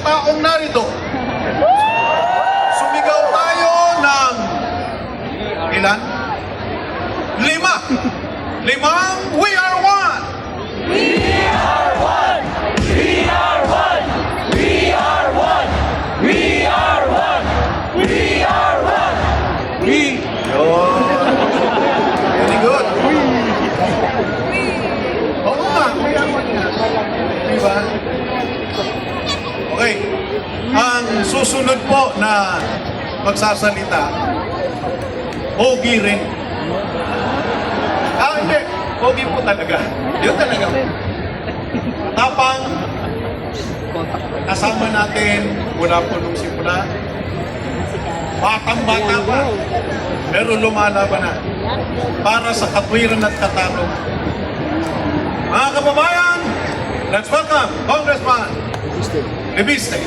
taong narito. Sumigaw tayo ng ilan? 5. 5, we are one! We are one! We are one! We are one! We are one! We are one! We. Yun. Very good. Oo nga, we are one nga. Diba? Okay. Ang susunod po na magsasalita, Ogie rin. Hindi. Ogie po talaga. Yun talaga. Tapang, kasama natin mula po nung simula. Batang-bata pa. Pero lumalaban na. Para sa katwiran at katarong. Mga kababayan, let's welcome Congressman Libiste.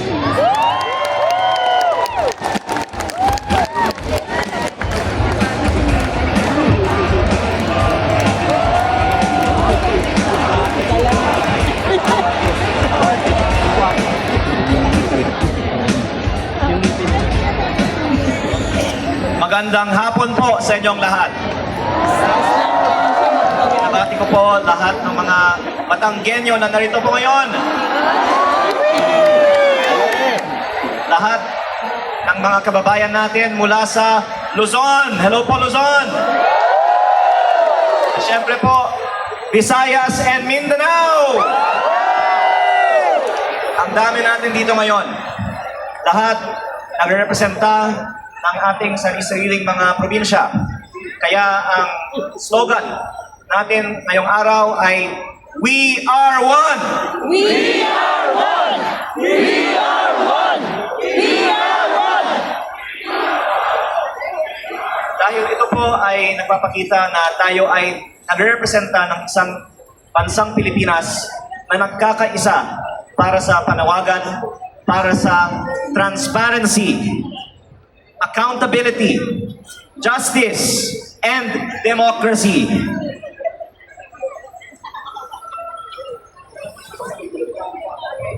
Magandang hapon po sa inyong lahat. Pinabati ko po lahat ng mga Batanggenyo na narito po ngayon. Lahat ng mga kababayan natin mula sa Luzon. Hello po Luzon! Siyempre po, Visayas and Mindanao! Ang dami natin dito ngayon. Lahat nagre-representa ng ating sarili-sariling mga probinsya. Kaya ang slogan natin ngayong araw ay We are one! We are one! We are one! We are one! Dahil ito po ay nagpapakita na tayo ay nagre-representa ng isang bansang Pilipinas na nagkakaisa para sa panawagan, para sa transparency, accountability, justice, and democracy.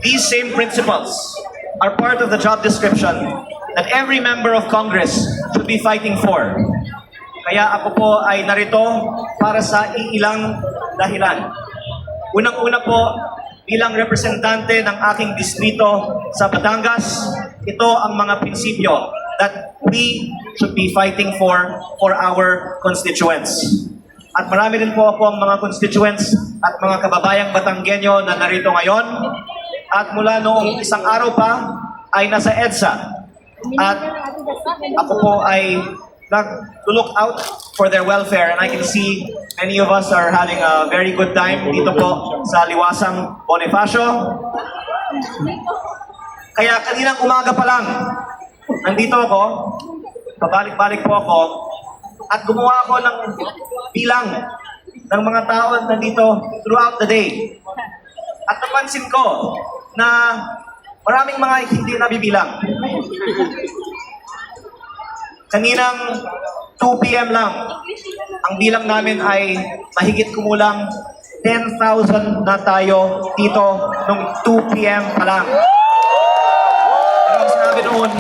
These same principles are part of the job description that every member of Congress should be fighting for. Kaya ako po ay narito para sa ilang dahilan. Unang-una po, bilang representante ng aking distrito sa Batangas, ito ang mga prinsipyo that we should be fighting for our constituents. At marami din po ako ang mga constituents at mga kababayang Batanggenyo na narito ngayon. At mula noong isang araw pa ay nasa EDSA. At ako po ay nag-look out for their welfare, and I can see many of us are having a very good time dito po sa Liwasang Bonifacio. Kaya kaninang umaga pa lang, nandito ako, pabalik-balik po ako, at gumawa ako ng bilang ng mga tao nandito throughout the day. At napansin ko na maraming mga hindi nabibilang. Kaninang 2 p.m. lang, ang bilang namin ay mahigit kumulang 10,000 na tayo dito nung 2 p.m. pa lang. Pero ang sinabi noon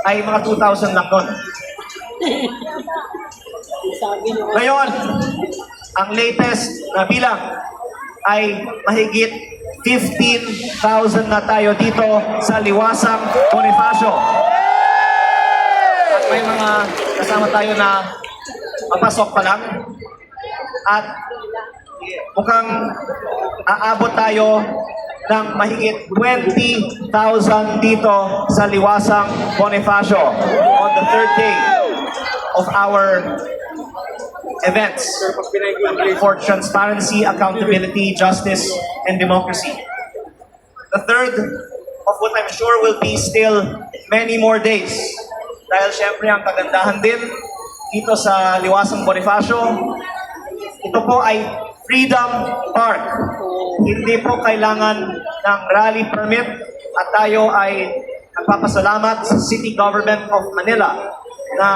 ay mga 2,000 lang doon. Ngayon, ang latest na bilang ay mahigit 15,000 na tayo dito sa Liwasang Bonifacio. At may mga kasama tayo na papasok pa lang. At mukhang aabot tayo ng mahigit 20,000 dito sa Liwasang Bonifacio on the third day of our events for transparency, accountability, justice, and democracy. The third of what I'm sure will be still many more days. Dahil syempre ang kagandahan din dito sa Liwasang Bonifacio, ito po ay Freedom Park. Hindi po kailangan ng rally permit at tayo ay nagpapasalamat sa City Government of Manila na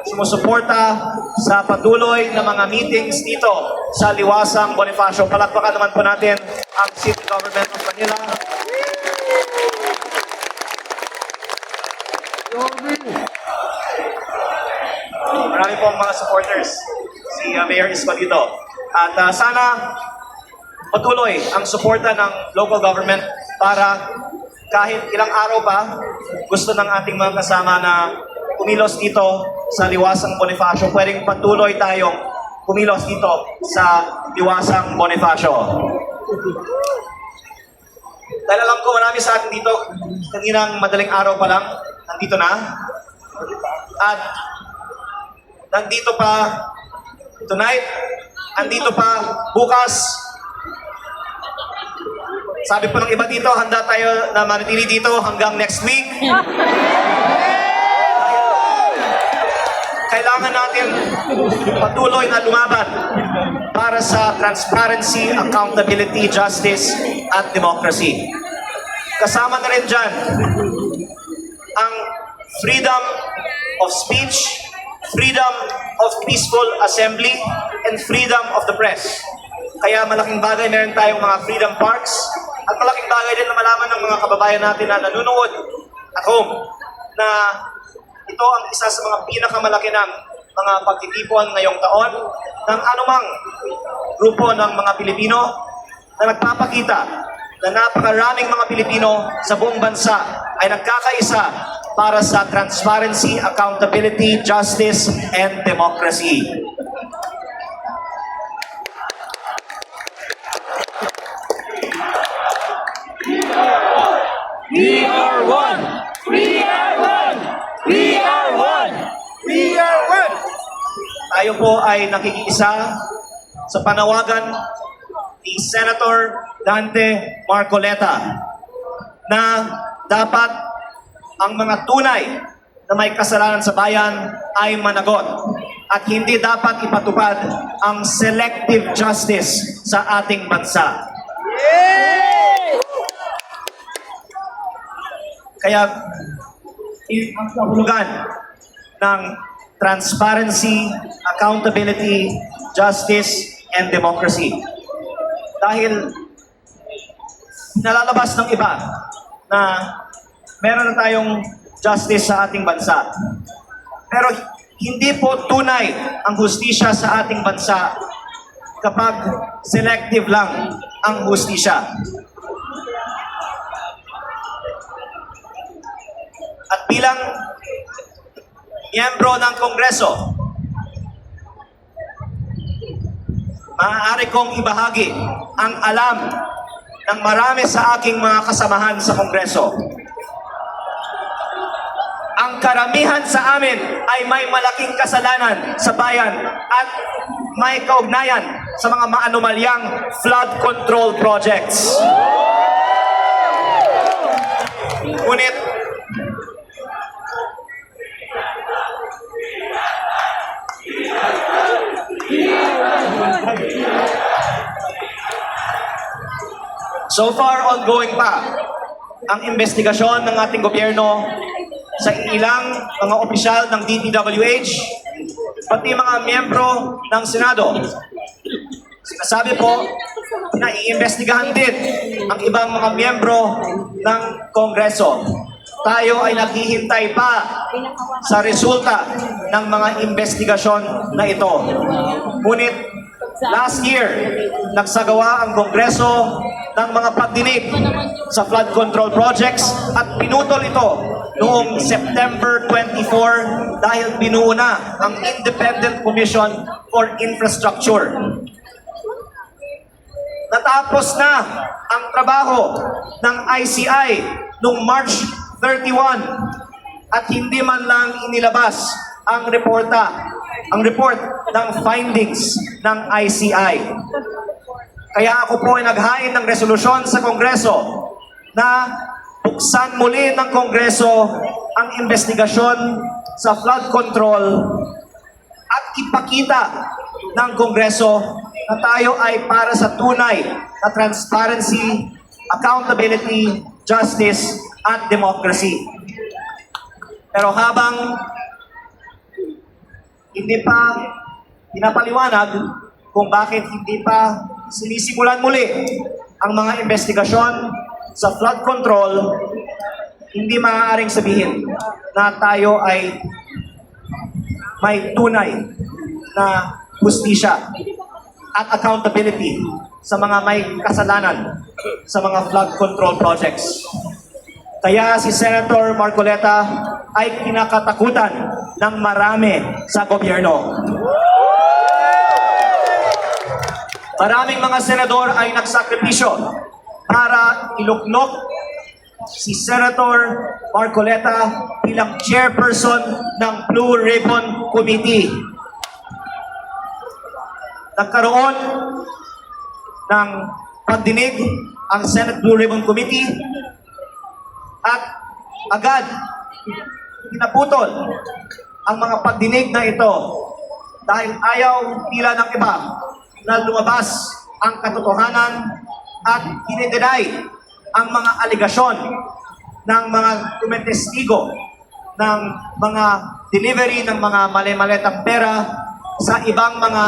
sumusuporta sa patuloy na mga meetings dito sa Liwasang Bonifacio. Palakpakan naman po natin ang City Government of Manila. marami pong mga supporters. Si Mayor Isko dito. At sana patuloy ang suporta ng local government para kahit ilang araw pa, gusto ng ating mga kasama na kumilos dito sa Liwasang Bonifacio, pwedeng patuloy tayong kumilos dito sa Liwasang Bonifacio. Dahil alam ko marami sa atin dito, kaninang madaling araw pa lang, nandito na. At nandito pa tonight, nandito pa bukas. Sabi po ng iba dito, handa tayo na manatili dito hanggang next week. Kailangan natin patuloy na lumaban para sa transparency, accountability, justice, at democracy. Kasama na rin dyan ang freedom of speech, freedom of peaceful assembly, and freedom of the press. Kaya malaking bagay meron tayong mga freedom parks at malaking bagay din na malaman ng mga kababayan natin na nanonood at home na ito ang isa sa mga pinakamalaki ng mga pagtitipon ngayong taon ng anumang grupo ng mga Pilipino na nagpapakita na napakaraming mga Pilipino sa buong bansa ay nagkakaisa para sa transparency, accountability, justice, and democracy. We are one! We are one! We are one! We are one! Tayo po ay nakikiisa sa panawagan ni Senator Dante Marcoleta na dapat ang mga tunay na may kasalanan sa bayan ay managot at hindi dapat ipatupad ang selective justice sa ating bansa. Kaya ang kahulugan ng transparency, accountability, justice, and democracy. Dahil nalalabas ng iba na meron na tayong justice sa ating bansa. Pero hindi po tunay ang hustisya sa ating bansa kapag selective lang ang hustisya. At bilang miyembro ng Kongreso, maaari kong ibahagi ang alam ng marami sa aking mga kasamahan sa Kongreso. Ang karamihan sa amin ay may malaking kasalanan sa bayan at may kaugnayan sa mga maanumalyang flood control projects. Ngunit, so far, ongoing pa ang investigasyon ng ating gobyerno sa ilang mga opisyal ng DPWH, pati mga miyembro ng Senado. Sinasabi po na iimbestigahan din ang ibang mga miyembro ng Kongreso. Tayo ay naghihintay pa sa resulta ng mga investigasyon na ito. Ngunit last year, nagsagawa ang Kongreso ng mga pagdinig sa flood control projects at pinutol ito noong September 24 dahil binuo na ang Independent Commission for Infrastructure. Natapos na ang trabaho ng ICI noong March 31 at hindi man lang inilabas ang report ng findings ng ICI. Kaya ako po ay naghain ng resolusyon sa Kongreso na buksan muli ng Kongreso ang investigasyon sa flood control at ipakita ng Kongreso na tayo ay para sa tunay na transparency, accountability, justice, at democracy. Pero habang hindi pa pinapaliwanag kung bakit hindi pa sinisimulan muli ang mga investigasyon sa flood control, hindi maaaring sabihin na tayo ay may tunay na hustisya at accountability sa mga may kasalanan sa mga flood control projects. Kaya si Senator Marcoleta ay kinakatakutan ng marami sa gobyerno. Maraming mga senador ay nagsakripisyo para iluknok si Senator Marcoleta bilang chairperson ng Blue Ribbon Committee. Nagkaroon ng pagdinig ang Senate Blue Ribbon Committee at agad pinaputol ang mga pagdinig na ito dahil ayaw nila ng iba na lumabas ang katotohanan at dinidenay ang mga aligasyon ng mga tumetestigo ng mga delivery ng mga mali-maletang pera sa ibang mga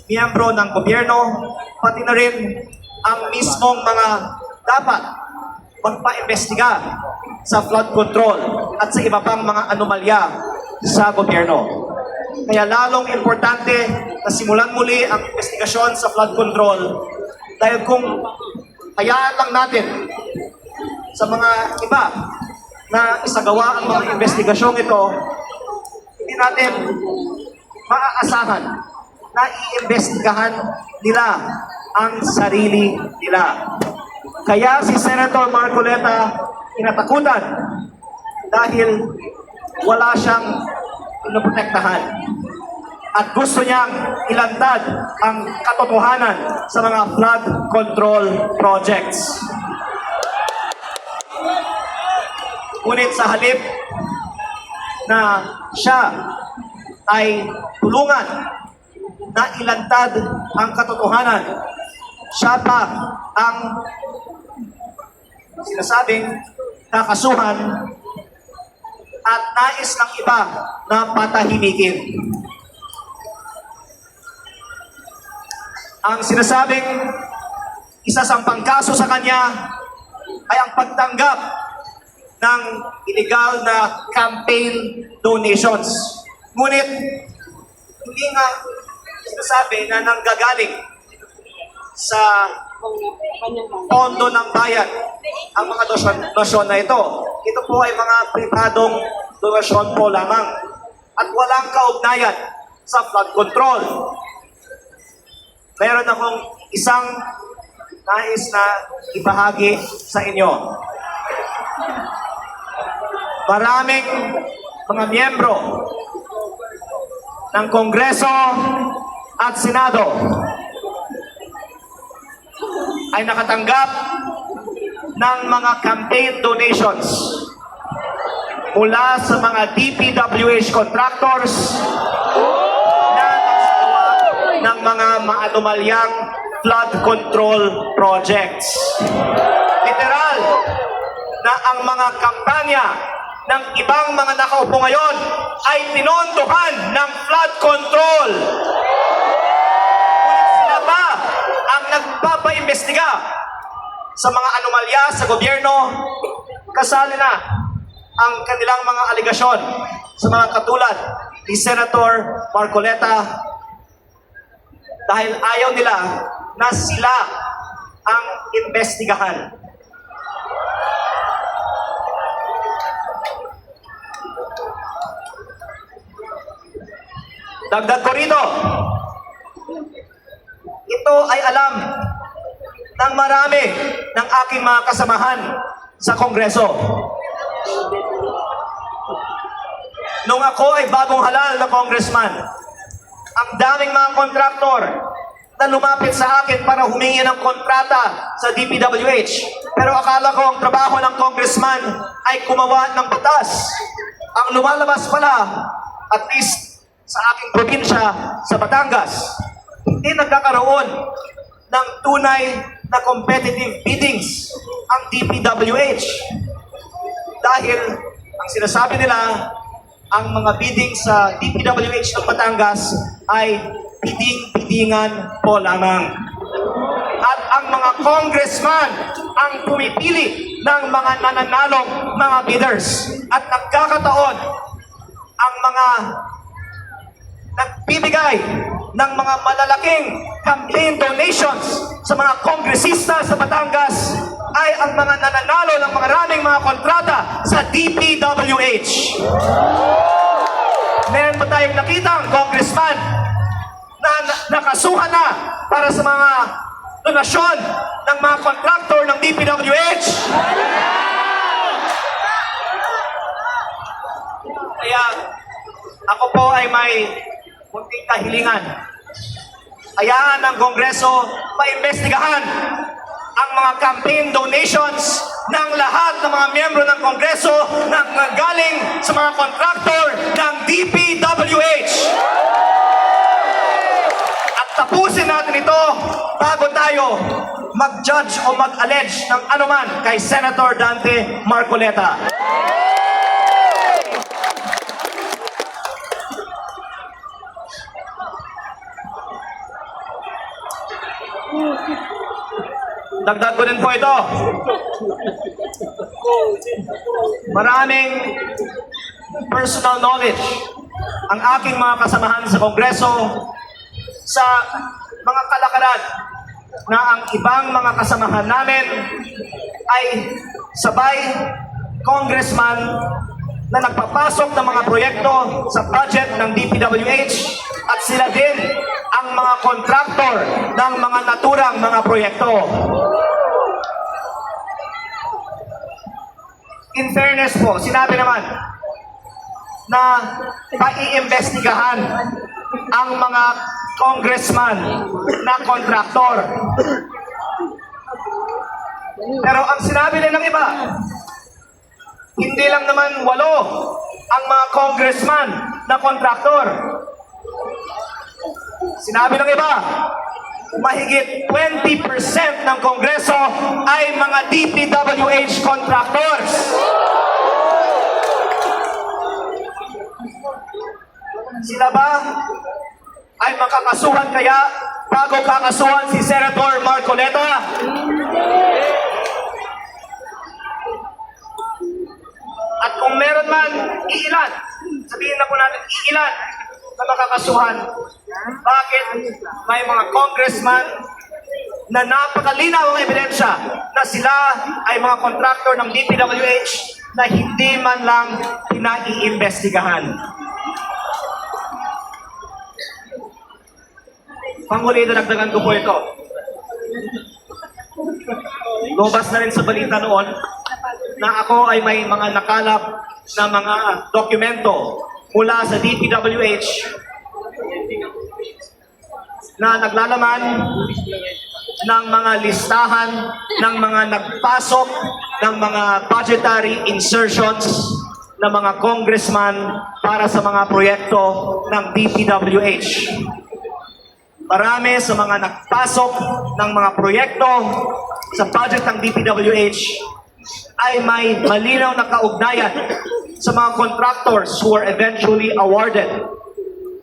miyembro ng gobyerno, pati na rin ang mismong mga dapat magpa-imbestiga sa flood control at sa iba pang mga anomalya sa gobyerno. Kaya lalong importante na simulan muli ang investigasyon sa flood control dahil kung hayaan lang natin sa mga iba na isagawa ang mga investigasyong ito, hindi natin maaasahan na iimbestigahan nila ang sarili nila. Kaya si Senator Marcoleta kinatakutan dahil wala siyang pinoprotektahan at gusto niyang ilantad ang katotohanan sa mga flood control projects. Ngunit sa halip na siya ay tulungan na ilantad ang katotohanan, siya pa ang sinasabing kakasuhan at nais ng iba na patahimikin. Ang sinasabing isasampang kaso sa kanya ay ang pagtanggap ng illegal na campaign donations. Ngunit hindi nga sinasabi na nanggagaling sa pondo ng bayan ang mga donasyon na ito. Ito po ay mga pribadong donasyon po lamang at walang kaugnayan sa flood control. Meron akong isang nais na ibahagi sa inyo. Maraming mga miyembro ng Kongreso at Senado ay nakatanggap ng mga campaign donations mula sa mga DPWH contractors na nagsagawa ng mga maanomalyang flood control projects. Literal na ang mga kampanya ng ibang mga nakaupo ngayon ay pinondohan ng flood control. Ngunit sila ba ang nagpapaimbestiga sa mga anomalya sa gobyerno? Kasali na ang kanilang mga aligasyon sa mga katulad ni Senator Marcoleta dahil ayaw nila na sila ang imbestigahan. Dagdag ko rito, ito ay alam ng marami ng aking mga kasamahan sa Kongreso. Nung ako ay bagong halal na congressman, ang daming mga kontraktor na lumapit sa akin para humingi ng kontrata sa DPWH. Pero akala ko ang trabaho ng congressman ay kumawa ng batas. Ang lumalabas pala, at least sa aking probinsya sa Batangas, hindi nagkakaroon ng tunay na competitive biddings ang DPWH. Dahil ang sinasabi nila, ang mga bidding sa DPWH ng Batangas ay bidding-biddingan po lamang. At ang mga congressman ang pumipili ng mga nananalong mga bidders. At nagkakataon ang mga bibigay ng mga malalaking campaign donations sa mga kongresista sa Batangas ay ang mga nananalo ng maraming mga kontrata sa DPWH. Meron ba tayong nakitang congressman na nakasuhan na para sa mga donasyon ng mga kontraktor ng DPWH? Kaya ako po ay may munting kahilingan. Hayaan ng Kongreso maimbestigahan ang mga campaign donations ng lahat ng mga miyembro ng Kongreso na galing sa mga kontraktor ng DPWH. At tapusin natin ito bago tayo mag-judge o mag-allege ng anuman kay Senator Dante Marcoleta. Dagdag ko din po ito. Maraming personal knowledge ang aking mga kasamahan sa Kongreso sa mga kalakaran na ang ibang mga kasamahan namin ay sabay congressman na nagpapasok ng mga proyekto sa budget ng DPWH at sila din ang mga kontraktor ng mga naturang mga proyekto. In fairness po, sinabi naman na paiimbestigahan ang mga congressman na kontraktor. Pero ang sinabi din ng iba, hindi lang naman 8 ang mga congressman na kontraktor. Sinabi ng iba, mahigit 20% ng Kongreso ay mga DPWH contractors. Sila ba ay makakasuhan kaya bago kakasuhan si Senator Marcoleta? At kung meron man iilan, sabihin na po natin iilan na makakasuhan, bakit may mga congressman na napakalinaw ang ebidensya na sila ay mga kontraktor ng DPWH na hindi man lang pinaiimbestigahan? Panghuli, dagdagan ko po ito. Lumabas na rin sa balita noon na ako ay may mga nakalap na mga dokumento mula sa DPWH na naglalaman ng mga listahan ng mga nagpasok ng mga budgetary insertions ng mga congressman para sa mga proyekto ng DPWH. Marami sa mga nagpasok ng mga proyekto sa budget ng DPWH ay may malinaw na kaugnayan sa mga contractors who were eventually awarded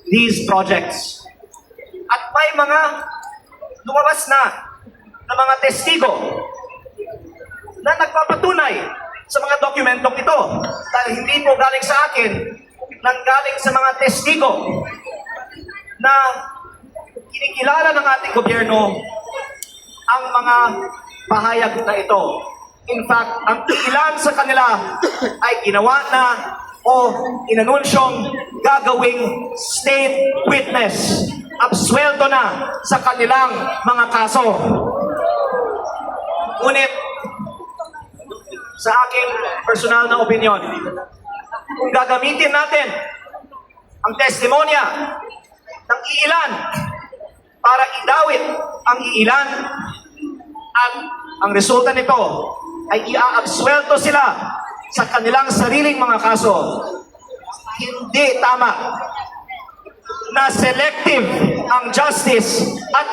these projects. At may mga lumabas na mga testigo na nagpapatunay sa mga dokumentong ito. Dahil hindi po galing sa akin, nanggaling sa mga testigo na kinikilala ng ating gobyerno ang mga pahayag na ito. In fact, ang ilan sa kanila ay ginawa na o inanunsyong gagawing state witness. Absuelto na sa kanilang mga kaso. Ngunit, sa aking personal na opinion, kung gagamitin natin ang testimonya ng iilan para idawit ang iilan at ang resulta nito ay iaabsuelto sila sa kanilang sariling mga kaso, hindi tama na selective ang justice at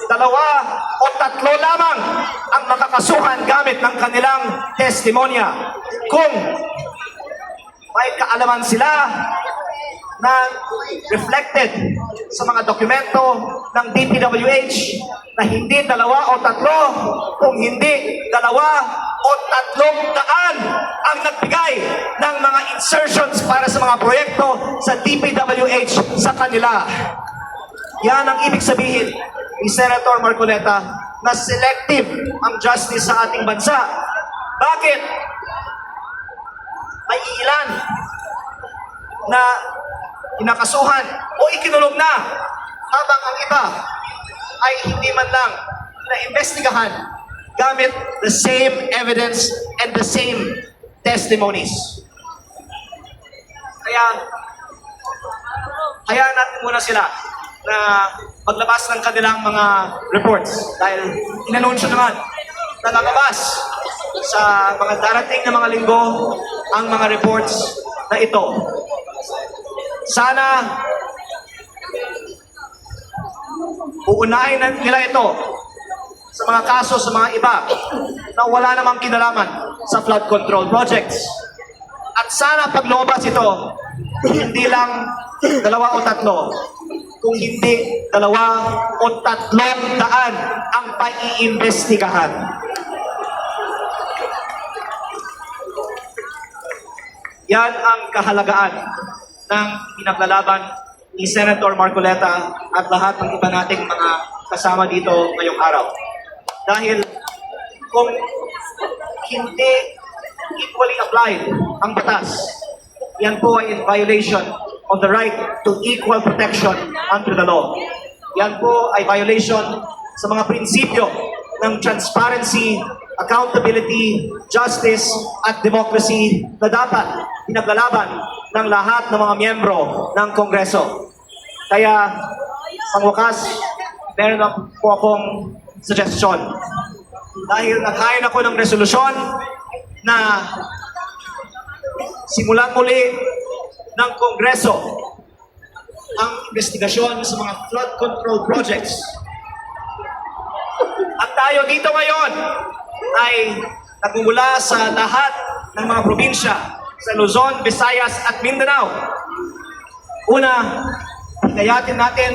2 o 3 lamang ang makakasuhan gamit ng kanilang testimonya. Kung may kaalaman sila na reflected sa mga dokumento ng DPWH na hindi 2 o 3, kung hindi 2 o 300 ang nagbigay ng mga insertions para sa mga proyekto sa DPWH, DPWH sa kanila. Yan ang ibig sabihin ni Senator Marcoleta na selective ang justice sa ating bansa. Bakit? May ilan na kinakasuhan o ikinulong na habang ang iba ay hindi man lang na-investigahan gamit the same evidence and the same testimonies. Kaya, hayaan natin muna sila na maglabas ng kanilang mga reports dahil inanunsyo naman na lalabas sa mga darating na mga linggo ang mga reports na ito. Sana uunahin nila ito sa mga kaso sa mga iba na wala namang kinalaman sa flood control projects. At sana pag lumabas ito, hindi lang 2 o 3, kung hindi 2 o 300 ang paiimbestigahan. Yan ang kahalagaan ng pinaglalaban ni Senator Marcoleta at lahat ng iba nating mga kasama dito ngayong araw. Dahil kung hindi equally applied ang batas, yan po ay in violation of the right to equal protection under the law. Yan po ay violation sa mga prinsipyo ng transparency, accountability, justice, at democracy na dapat pinaglalaban ng lahat ng mga miyembro ng Kongreso. Kaya, pangwakas, meron na po akong suggestion. Dahil naghain ako ng resolusyon na simulan muli ng Kongreso ang investigasyon sa mga flood control projects. At tayo dito ngayon ay nagmumula sa lahat ng mga probinsya sa Luzon, Visayas at Mindanao. Una, hinayatin natin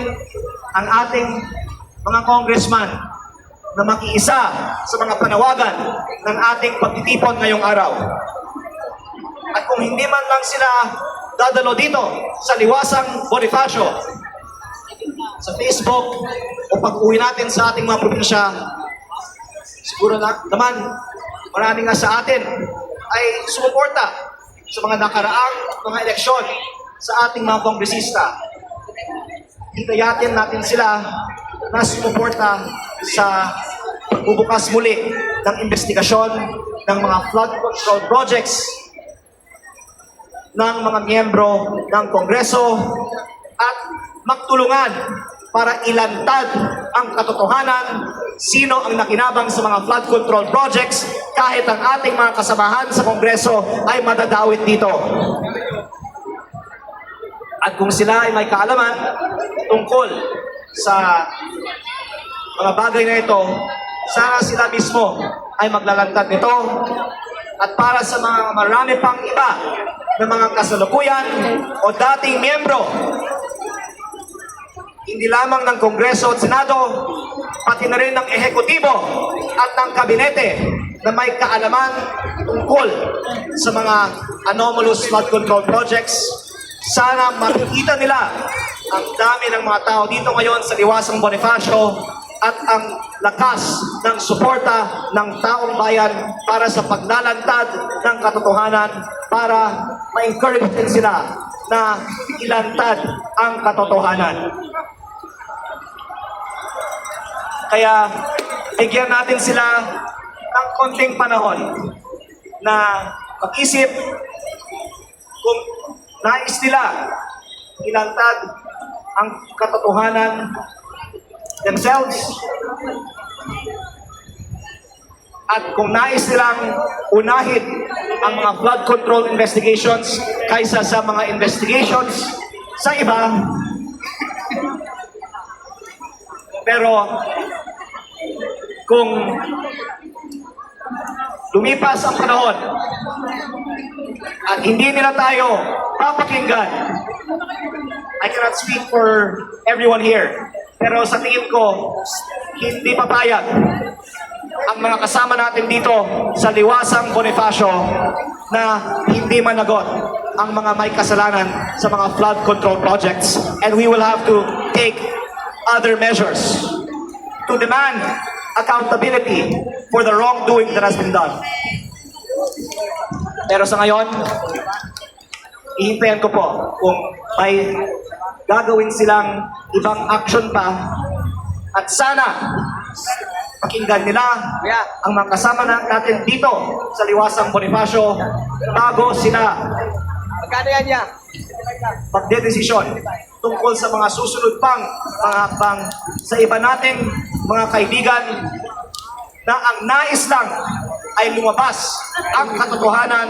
ang ating mga congressman na makiisa sa mga panawagan ng ating pagtitipon ngayong araw. At kung hindi man lang sila dadalo dito sa Liwasang Bonifacio, sa Facebook o pag-uwi natin sa ating mga probinsya, siguro naman marami nga sa atin ay sumuporta sa mga nakaraang mga eleksyon sa ating mga kongresista. Hitayatin natin sila na sumuporta sa pagbubukas muli ng investigasyon ng mga flood control projects ng mga miyembro ng Kongreso at magtulungan para ilantad ang katotohanan sino ang nakinabang sa mga flood control projects kahit ang ating mga kasamahan sa Kongreso ay madadawit dito. At kung sila ay may kaalaman tungkol sa mga bagay na ito, sana sila mismo ay maglalantad nito. At para sa mga marami pang iba na mga kasalukuyan o dating miyembro, hindi lamang ng Kongreso at Senado, pati na rin ng Ehekutibo at ng Kabinete na may kaalaman tungkol sa mga anomalous flood control projects, sana makikita nila ang dami ng mga tao dito ngayon sa Liwasang Bonifacio at ang lakas ng suporta ng taong bayan para sa paglalantad ng katotohanan para ma-encourage din sila na ilantad ang katotohanan. Kaya bigyan natin sila ng konting panahon na mag-isip kung nais nila ilantad ang katotohanan themselves at kung nais nilang unahin ang mga flood control investigations kaysa sa mga investigations sa iba. Pero kung lumipas ang panahon at hindi nila tayo papakinggan, I cannot speak for everyone here, pero sa tingin ko, hindi papayag ang mga kasama natin dito sa Liwasang Bonifacio na hindi managot ang mga may kasalanan sa mga flood control projects, and we will have to take other measures to demand accountability for the wrongdoing that has been done. Pero sa ngayon, ihintayan ko po kung may gagawin silang ibang action pa, at sana pakinggan nila ang mga kasama natin dito sa Liwasang Bonifacio bago sila magdedesisyon tungkol sa mga susunod pang mga hakbang sa iba nating mga kaibigan na ang nais lang ay lumabas ang katotohanan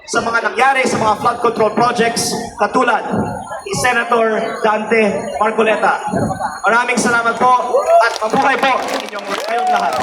sa mga nangyari sa mga flood control projects katulad ni Senator Dante Marcoleta. Maraming salamat po at mabuhay po inyong kayong lahat.